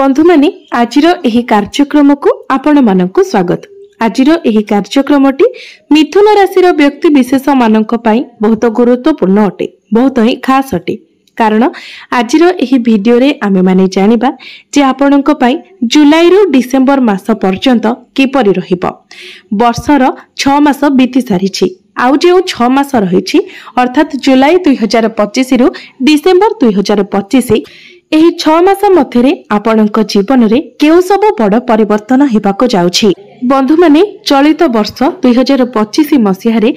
बंधु माने आजिर एही कार्यक्रम को आपण मानकु स्वागत। आजिर एही कार्यक्रमटी मिथुन राशि व्यक्ति विशेष मानक पई बहुत गुरुत्वपूर्ण अटे, बहुत ही खास अटे। कारण आजिर एही वीडियो रे आमे माने जानिबा जे आपणक पई जुलाई रु डिसेंबर मास पर्यंत किपरि रहिबो। वर्षर 6 मास बीती सारिछि, आउ जे 6 मास रहिछि अर्थात जुलाई 2025 रु डिसेंबर 2025 एही 6 मास मध्यरे आपणक जीवन रे केउ सब बड़ परिवर्तन हेबाको जाउछि। बंधु माने चलित वर्ष 2025 मसिया रे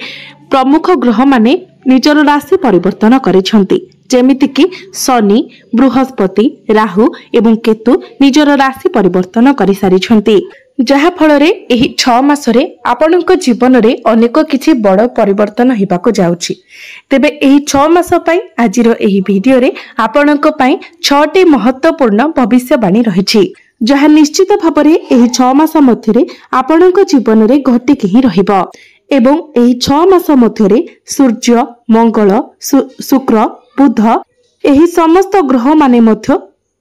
प्रमुख ग्रह माने निजर राशि परिवर्तन करिसंती, जेमिति कि शनि, बृहस्पति, राहु एवं केतु निजर राशि परिवर्तन करि सारिछंती, जहा फल रे एही 6 मास रे आपणक जीवन रे अनेक किछि बड़ परिवर्तन हेबाको जाउछि। तेबे एही 6 मास पई आजिर एही वीडियो रे आपणक पई 6टी महत्वपूर्ण भविष्यवाणी रहिछि, जहा निश्चित भाबरे एही 6 मास मध्यरे आपणक जीवन रे घटिक ही रहिबो। एवं एही 6 मास मध्यरे सूर्य, मंगल, शुक्र, बुध एही समस्त ग्रह माने मध्य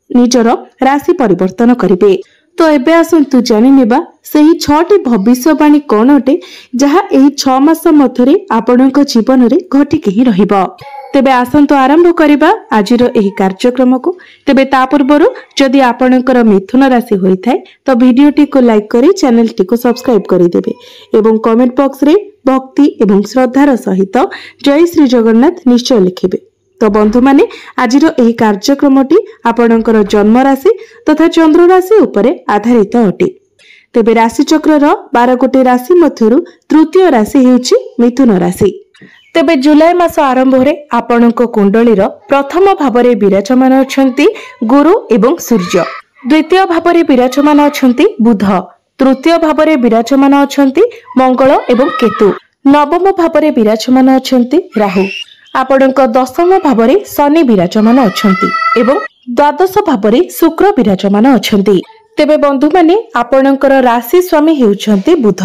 निजर राशि परिवर्तन करिवे। तो एबे आसंतु जानि नेबा सेही 6टी भविष्यवाणी कोन अटे जहा एही 6 मास मध्यरे आपणक जीवन रे घटिक ही रहिबो। तेबे आसंतु आरंभ करिबा आजिर एही कार्यक्रम को। तेबे ता पूर्वरु जदि आपणकर मिथुन राशि होई थाए तो वीडियोटी को लाइक करी चैनल टी को सब्सक्राइब करि देबे एवं कमेंट बॉक्स रे भक्ति एवं श्रद्धार सहित जय श्री जगन्नाथ निश्चय लिखिबे। तो बंधु माने आजिर एही कार्यक्रमटी आपणकर जन्म राशि तथा चंद्र राशि उपरे आधारित अटे। तेबे राशि चक्रर 12 गोटी राशि मध्यरु तृतीय राशि हेउछि मिथुन राशि। तेबे जुलाई मास आरंभ रे आपणक कुंडलीर प्रथम भावरे विराजमान अछंती गुरु एवं सूर्य, द्वितीय भावरे विराजमान अछंती बुध, तृतीय भावरे विराजमान अछंती मंगल एवं केतु, नवम भावरे विराजमान अछंती राहु, आपणक दशम भावरे शनि विराजमान अछंती एवं द्वादश भावरे शुक्र विराजमान अछंती। तेबे बंधु माने आपणकर राशि स्वामी हेउछंती बुध।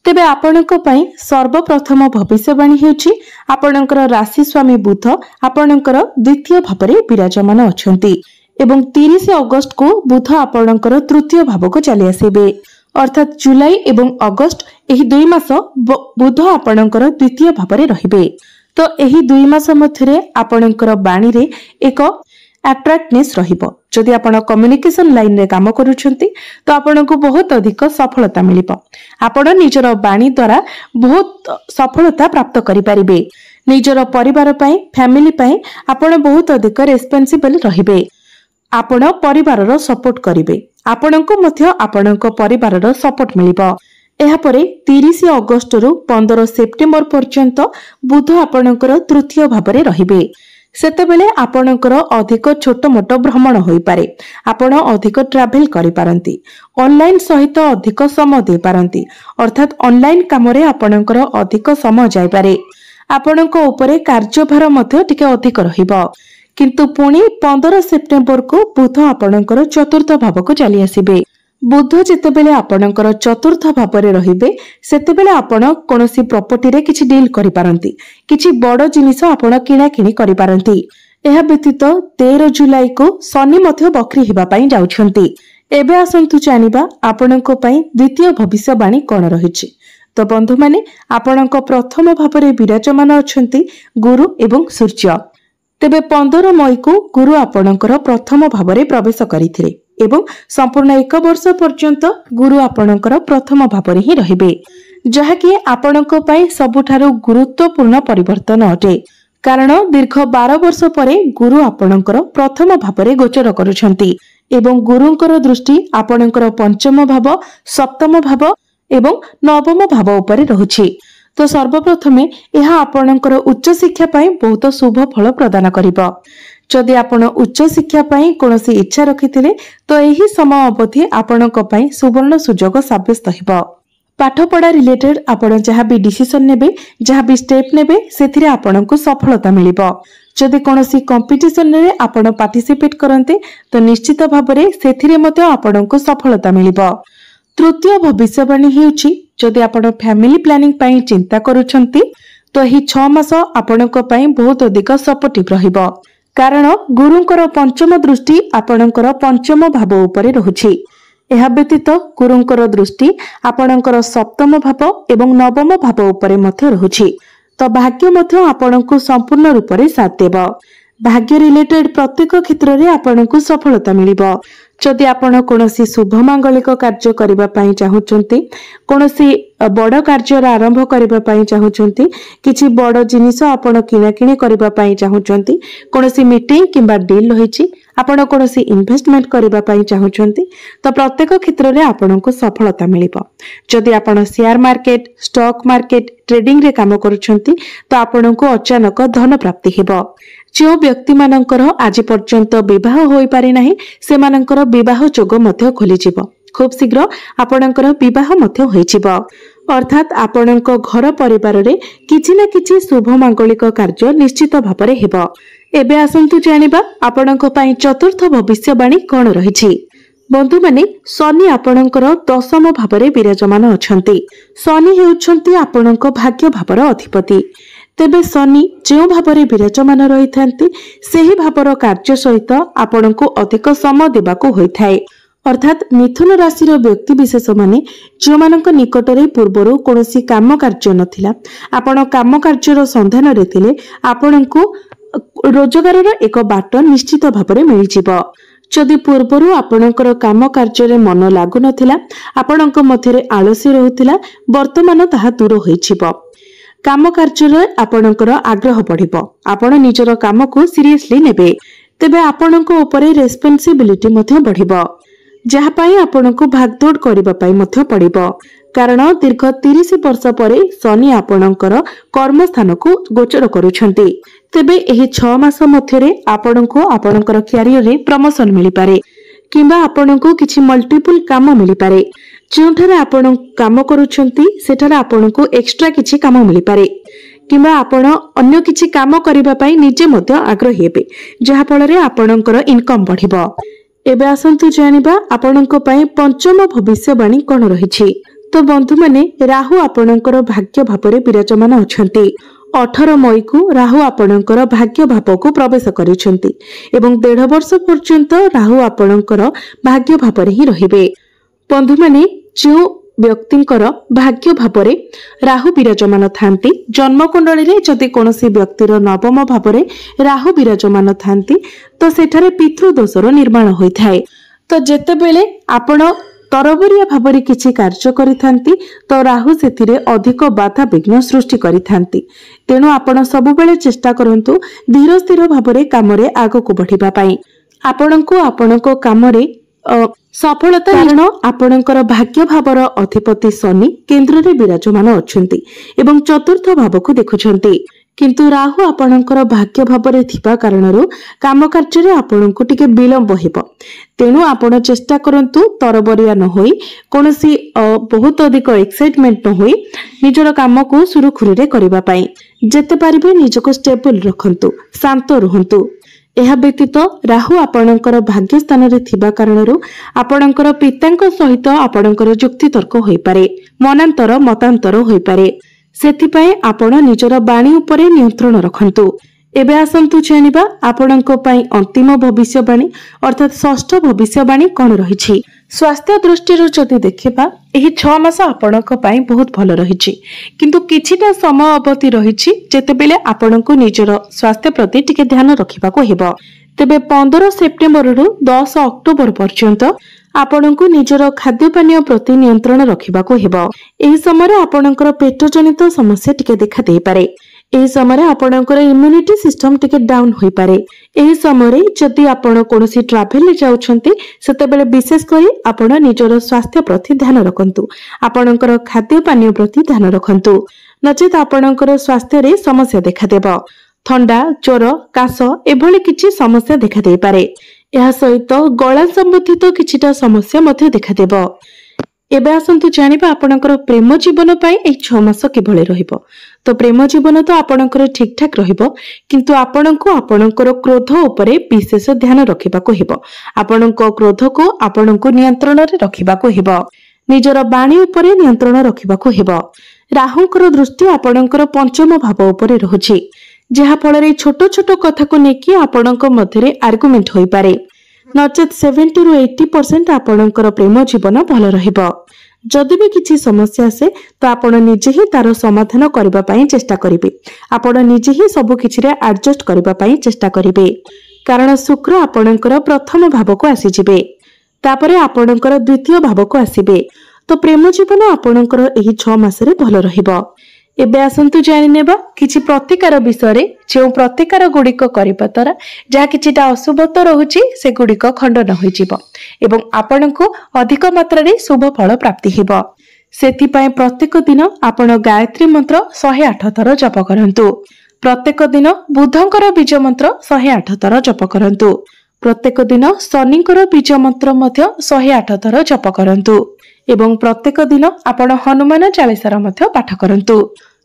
तेबे आपणक पई सर्वप्रथम भविष्यवाणी हेउछि आपणकर राशि स्वामी बुध आपणकर द्वितीय भावरे विराजमान अछंती एवं 30 अगस्त को बुध आपणकर तृतीय भाव को चली आसीबे। अर्थात जुलाई एवं अगस्त एही 2 मास बुध आपणकर द्वितीय भावरे रहिबे। तो एही 2 मास मध्यरे आपणकर बाणी रे एक अट्रैक्टनेस रहिबो। जदि आपण कम्युनिकेशन लाइन रे काम करूछंती तो आपनको बहुत अधिक सफलता मिलिबो। आपण निजर बाणी द्वारा बहुत सफलता प्राप्त करि परिबे। निजर परिवार पई फैमिली पई आपण बहुत अधिक रेस्पोंसिबल रहिबे। आपण परिवारर सपोर्ट करिवे, आपनको मध्य आपणक परिवारर सपोर्ट मिलिबो। एहा परे 30 अगस्त रु 15 सेप्टेम्बर पर्यंत बुध आपणकर तृतीय भावरे रहिबे। सेतेबेले आपणकर अधिक छोट मोट भ्रमण होई पारे, आपण अधिक ट्रैवल करि पारंती, ऑनलाइन सहित अधिक समय दे पारंती, अर्थात ऑनलाइन काम रे आपणकर अधिक समय जाय पारे। आपणक उपरे कार्यभार मध्य टिके अधिक रहिबो। किंतु पुणी 15 सेप्टेम्बर को बुध आपणकर चतुर्थ भाव को चली आसीबे। बुध जेतेबेले आपणकर चतुर्थ भावरे रहिबे सेतेबेले आपण कोनोसी प्रॉपर्टी रे किछि डील करि पारंती, किछि बड़ जिनिस आपण किना किनि करि पारंती। एहा व्यतीत 13 जुलाई को शनि मध्य बकरी हेबा पई जाउछंती। एबे आसंतु जानिबा आपणक पई द्वितीय भविष्यवाणी कोन रहिछि। तो बंधु माने आपणक प्रथम भावरे विराजमान अछंती गुरु एवं सूर्य। तेबे 15 मई को गुरु आपणकर प्रथम भावरे प्रवेश करिथिले एवं संपूर्ण 1 वर्ष पर्यंत गुरु आपणकर प्रथम भावरे ही रहिबे, जहा कि आपणक पई सबुठारु गुरुत्वपूर्ण परिवर्तन अटे। कारण दीर्घ 12 वर्ष परे गुरु आपणकर प्रथम भावरे गोचर करूछंती एवं गुरुंकर दृष्टि आपणकर पंचम भाव, सप्तम भाव एवं नवम भाव उपरे रहुछि। तो सर्वप्रथमे यह आपणकर उच्च शिक्षा पई बहुत शुभ फल प्रदान करिबो। जदि आपण उच्च शिक्षा पई कोनोसी इच्छा रखिथिले तो एही समय अवधि आपणक पई सुवर्ण सुजोग साब्यस्त हेबो। पाठ पढ़ा रिलेटेड आपण जहा भी डिसीजन नेबे, जहा भी स्टेप नेबे सेथिरे आपणको सफलता मिलिबो। जदि कोनोसी कंपटीशन रे आपण पार्टिसिपेट करन्ते तो निश्चित भाबरे सेथिरे मते आपणको सफलता मिलिबो। तृतीय भविष्यवाणी हेउछि जदि आपण फैमिली प्लानिंग पई चिंता करूछंती तो एही 6 मास आपणक पई बहुत अधिक सपोर्टिव रहिबो। कारण गुरुंकर पंचम दृष्टि आपणकर पंचम भाव उपरे रहुछि। यह व्यतीत गुरुंकर दृष्टि आपणकर सप्तम भाव एवं नवम भाव उपरे मध्य रहुछि। तो भाग्य मध्य आपणको संपूर्ण रूप से साथ देव। भाग्य रिलेटेड प्रत्येक क्षेत्र में आपणको सफलता मिलिबो। जदि आपण कोनोसी शुभ मांगलिक कार्य करबा पई चाहुचंती, कोनोसी बड़ कार्य आरंभ करबा पई चाहुचंती, किछि बड़ जिनिस आपण किना किनी करबा पई चाहुचंती, कोनोसी मीटिंग किंबा डील रहिछि, आपण कोनोसी इन्वेस्टमेंट करबा पई चाहुचंती, तो प्रत्येक क्षेत्र में आपणको सफलता मिलिबो। जदि आपण share market, stock market, trading रे काम करूछंती, तो आपणको अचानक धन प्राप्ति हेबो। जो व्यक्ति मानकर आज पर्यंत विवाह होई पारि नाही, से मानकर विवाह योग मध्य खोली जिवो। खूब शीघ्र आपणकर विवाह मध्य होई जिवो। अर्थात आपणक घर परिवार रे किछि ना किछि शुभ मांगलिक कार्य निश्चित भाବରେ हेबो। एबे आसंतु जानिबा आपणक पई चतुर्थ भविष्यवाणी कोन रहिछि। बंधु माने शनि आपणकर दशम भाବରେ विराजमान अछंती। शनि हेउछंती आपणक भाग्य भावर अधिपति। तेबे शनि जो भाବରେ विराजमान रही थांती, सेही भावर कार्य सहित आपणको अधिक समय देबाको होइथाय। अर्थात मिथुन राशि व्यक्ति विशेष माने जो मानक निकटरे पूर्वरु कोनोसी काम कार्य नथिला, आपण काम कार्यर संधान रे थिले, आपणको रोजगार एक बाट निश्चित भाବରେ मिलि जिवो। जदि पूर्वरु आपणकर काम कार्य रे मन लागु नथिला, आपणक मध्यरे आलसी रहुथिला, वर्तमान ताहा दूर होई जिवो। काम कार्य आपणकर आग्रह बढ़िबो। आपण निजर काम को सीरियसली नेबे। तेबे आपणक ऊपरे रेस्पोंसिबिलिटी मध्य बढ़िबो, जहा पई आपणको भागदौड़ करिबा पई मध्य पड़िबो। कारण दीर्घ 30 वर्ष परे शनि आपणकर कर्म स्थान को गोचर करूछंती। तेबे एही 6 मास मध्यरे आपणको आपणकर करियर रे प्रमोशन मिलि पारे, किंबा आपणको किछि मल्टीपल काम मिलि पारे। जोंठारे आपण काम करूछंती सेठारे आपणको एक्स्ट्रा किछि काम मिलि पारे, किंबा आपण अन्य किछि काम करिबा पई निजे मध्य आग्रही हेबे, जहा फଳରେ आपणकर इनकम बढ़िबो। एबे आसंतु जानिबा आपणको पई पंचम भविष्यवाणी कोन रहिछि। तो बंधु माने राहु आपणकर भाग्य भाବରେ विराजमान अछंती। 18 मई को राहु आपणकर भाग्य भाव को प्रवेश करिसंती एवं 1.5 वर्ष पर्यंत राहु आपणकर भाग्य भाବରେ ही रहिबे। बंधु माने जो व्यक्तिंकर भाग्य भाବରେ राहु विराजमान थांती, जन्मकुंडली रे जदि कोनोसी व्यक्तिर नवम भाବରେ राहु विराजमान थांती, तो सेठारे पितृदोषर निर्माण होइथाय। तो जेतेबेले आपण तरबरिया भाବରେ किछि कार्य करिथांती, तो राहु सेथिरे अधिक बाधा विघ्न सृष्टि करिथांती। तेणु आपण सबुबेले चेष्टा करंतु धीर स्थिर भाବରେ कामरे आगको बढ़िबा पई। आपणको आपणको कामरे सफलता, कारण आपणकर भाग्य भावर अधिपति शनि केंद्र रे विराजमान अछंती एवं चतुर्थ भाव को देखुछंती। किंतु राहु आपणकर भाग्य भाବରେ थिबा कारणरू काम कार्य रे आपणको टिके विलंब हेबो। तेणु आपण चेष्टा करंतु तरबरिया न होई, कोनोसी बहुत अधिक एक्साइटमेंट न होई, निजर काम को सुरुखुरु रे करिबा पई जेते पारिबे निजको स्टेबल रखंतु, शांत रहंतु। यह व्यतीत राहु आपणकर भाग्य स्थान रे थिबा कारणरू आपणकर पितांक सहित आपणकर जुक्ति तर्क होई पारे, मनांतर मतांतर होई पारे। सेथिपाई आपण निजर बाणी उपरे नियंत्रण रखंतु। एबे आसंतु जानिबा आपणक पई अंतिम भविष्यवाणी अर्थात षष्ठ भविष्यवाणी कोन रहिछि। स्वास्थ्य दृष्टि जदि देखिबा एही 6 मास आपणक पई बहुत भल रहिछि, किंतु किछिटा समय अवधि रहिछि जेतेबेले आपणक निजर स्वास्थ्य प्रति टिके ध्यान रखिबाको हेबो। तेबे 15 सेप्टेम्बर रु 10 अक्टोबर पर्यंत आपणको निजर खाद्य पानीय प्रति नियंत्रण रखिबाको हेबो। एही समय आपणकर पेट जनित समस्या टिके देखा देई पारे। एही समय आपणकर इम्यूनिटी सिस्टम टिके डाउन होई पारे। एही समय जदि आपण कोनोसी ट्रैवल ले जाउछंती सेतेबेले विशेष करी आपण निजर स्वास्थ्य प्रति ध्यान रखंतु, आपणकर खाद्य पानीय प्रति ध्यान रखंतु, नचेत आपणकर स्वास्थ्य रे समस्या देखा देबो। थंडा, ज्वर, काश एभली किछि समस्या देखा देई पारे। यह सहित गला संबंधित किछिटा समस्या मध्य देखा देबो। एबे आसंतु जानिबा आपणकर प्रेम जीवन पई ए 6 मास किभले रहिबो। तो प्रेम जीवन तो आपणकर ठीक ठाक रहिबो, किंतु आपणको आपणकर क्रोध उपरे विशेष ध्यान रखिबाको हेबो। आपणको क्रोध को आपणको नियंत्रण रे रखिबाको हेबो, निजर बाणी उपरे नियंत्रण रखिबाको हेबो। राहुंकर दृष्टि आपणकर पंचम भाव उपरे रहुछि, जहा फल छोट छोट कथा को लेकिन आपणक मध्य आर्गुमेंट हो पारे नचेत 70 रु 80% आपणकर प्रेम जीवन भल रहिबो। जदि भी किसी समस्या आसे तो आपण निजे ही तार समाधान करबा पई चेष्टा करिवे। आपण निजे ही सब किछि रे एडजस्ट करबा पई चेष्टा करिवे कारण शुक्र आपणकर प्रथम भाव को आसी जिवे तापरे आपणकर द्वितीय भाव को आसीबे तो प्रेम जीवन आपणकर एही 6 मास रे भल रहिबो। एबे आसंतु जानि नेबा किछि प्रतिकार विषय जो प्रतिकार गुड़िक करबा द्वारा जहाँ किछिटा अशुभत्व रहुछि से गुड़िक खंडन होई जिवो एवं आपनकु अधिक मात्रा रे शुभ फल प्राप्ति हेबो। सेथि पय प्रत्येक दिन आपण गायत्री मंत्र 108 थर जप करंतु। प्रत्येक दिन बुधंकर बीज मंत्र 108 थर जप करंतु। प्रत्येक दिन शनिंकर बीज मंत्र मध्य 108 थर जप करंतु एवं प्रत्येक दिन आपण हनुमान चालीसा मध्य पाठ करंतु।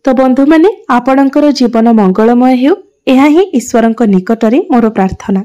तो बंधु माने आपणकर जीवन मंगलमय हेउ एहा ही ईश्वरंक निकटरे मोर प्रार्थना।